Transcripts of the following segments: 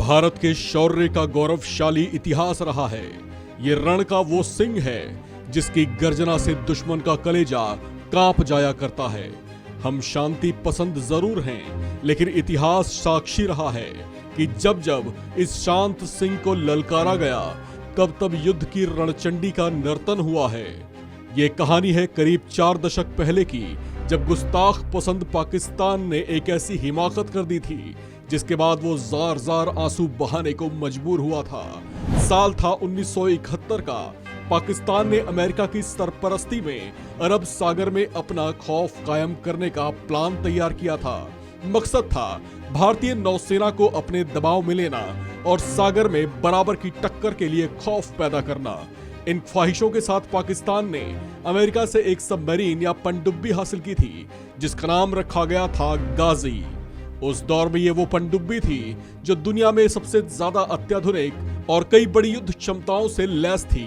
भारत के शौर्य का गौरवशाली इतिहास रहा है। ये रण का वो सिंह है जिसकी गर्जना से दुश्मन का कलेजा कांप जाया करता है। हम शांति पसंद जरूर हैं, लेकिन इतिहास साक्षी रहा है कि जब जब इस शांत सिंह को ललकारा गया तब तब युद्ध की रणचंडी का नर्तन हुआ है। ये कहानी है करीब 4 दशक पहले की, जब गुस्ताख पसंद पाकिस्तान ने एक ऐसी हिमाकत कर दी थी जिसके बाद वो जार जार आंसू बहाने को मजबूर हुआ था। साल था 1971 का। पाकिस्तान ने अमेरिका की सरपरस्ती में अरब सागर में अपना खौफ कायम करने का प्लान तैयार किया था। मकसद था भारतीय नौसेना को अपने दबाव में लेना और सागर में बराबर की टक्कर के लिए खौफ पैदा करना। इन ख्वाहिशों के साथ पाकिस्तान ने अमेरिका से एक सबमरीन या पनडुब्बी हासिल की थी जिसका नाम रखा गया था गाजी। उस दौर में ये वो पनडुब्बी थी जो दुनिया में सबसे ज्यादा अत्याधुनिक और कई बड़ी युद्ध क्षमताओं से लैस थी।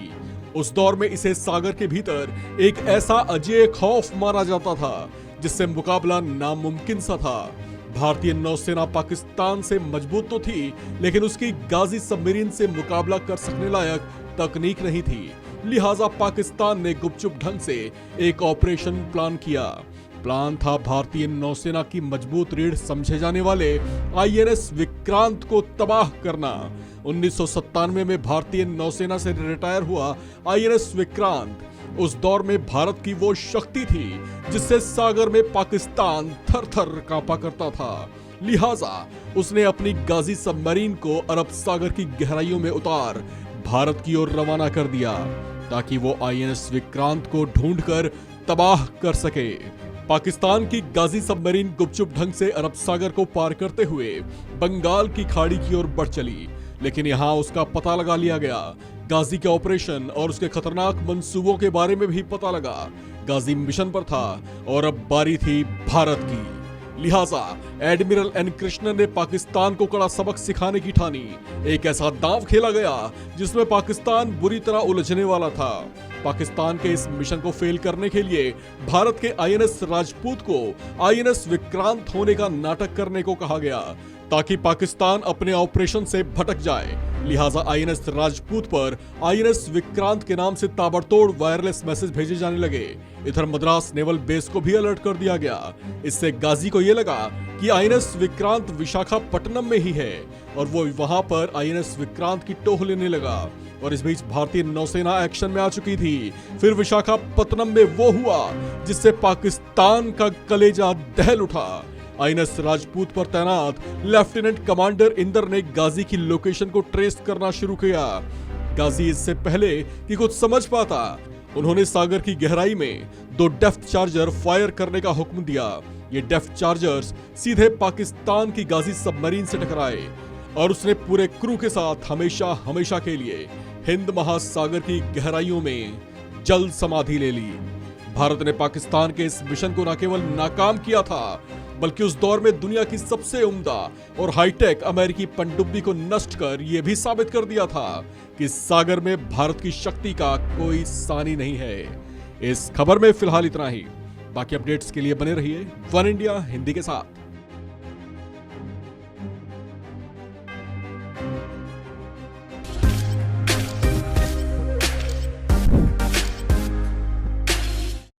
उस दौर में इसे सागर के भीतर एक ऐसा अजेय खौफ माना जाता था जिससे मुकाबला नामुमकिन सा था। भारतीय नौसेना पाकिस्तान से मजबूत तो थी, लेकिन उसकी गाजी सबमरीन से मुकाबला कर सकने लायक तकनीक नहीं थी। लिहाजा पाकिस्तान ने गुपचुप ढंग से एक ऑपरेशन प्लान किया। प्लान था भारतीय नौसेना की मजबूत रीढ़ समझे जाने वाले आईएनएस विक्रांत को तबाह करना। 1997 में भारतीय नौसेना से रिटायर हुआ आईएनएस विक्रांत उस दौर में भारत की वो शक्ति थी जिससे सागर में पाकिस्तान थर थर कांपा करता था। लिहाजा उसने अपनी गाजी सबमरीन को अरब सागर की गहराइयों में उतार भारत की ओर रवाना कर दिया ताकि वो आईएनएस विक्रांत को ढूंढकर तबाह कर सके। पाकिस्तान की गाजी सबमरीन गुपचुप ढंग से अरब सागर को पार करते हुए बंगाल की खाड़ी की ओर बढ़ चली, लेकिन यहाँ उसका पता लगा लिया गया। गाजी के ऑपरेशन और उसके खतरनाक मंसूबों के बारे में भी पता लगा। गाजी मिशन पर था और अब बारी थी भारत की। लिहाजा एडमिरल एन कृष्णन ने पाकिस्तान को कड़ा सबक सिखाने की ठानी। एक ऐसा दांव खेला गया जिसमें पाकिस्तान बुरी तरह उलझने वाला था। पाकिस्तान के इस मिशन को फेल करने के लिए भारत के आईएनएस राजपूत को आईएनएस विक्रांत होने का नाटक करने को कहा गया ताकि पाकिस्तान अपने ऑपरेशन से भटक जाए। लिहाजा आईएनएस राजपूत पर आईएनएस विक्रांत के नाम से ताबड़तोड़ वायरलेस मैसेज भेजे जाने लगे। इधर मद्रास नेवल बेस को भी अलर्ट कर दिया गया। इससे गाजी को यह लगा कि आईएनएस विक्रांत विशाखापट्टनम में ही है और वो वहां पर आईएनएस विक्रांत की टोह लेने लगा। और इस बीच भारतीय नौसेना एक्शन में आ चुकी थी। फिर विशाखापट्टनम में वो हुआ जिससे पाकिस्तान का कलेजा दहल उठा। आईएनएस राजपूत पर तैनात लेफ्टिनेंट कमांडर इंदर ने गाजी की लोकेशन को ट्रेस करना शुरू किया। गाजी इससे पहले कि कुछ समझ पाता, उन्होंने सागर की गहराई में 2 डेप्थ चार्जर फायर करने का हुक्म दिया। ये डेप्थ चार्जर्स सीधे पाकिस्तान की गाजी सबमरीन से टकराए और उसने पूरे क्रू के साथ हमेशा हमेशा के लिए हिंद महासागर की गहराइयों में जल समाधि ले ली। भारत ने पाकिस्तान के इस मिशन को न केवल नाकाम किया था, बल्कि उस दौर में दुनिया की सबसे उम्दा और हाईटेक अमेरिकी पनडुब्बी को नष्ट कर यह भी साबित कर दिया था कि सागर में भारत की शक्ति का कोई सानी नहीं है। इस खबर में फिलहाल इतना ही। बाकी अपडेट्स के लिए बने रहिए वन इंडिया हिंदी के साथ।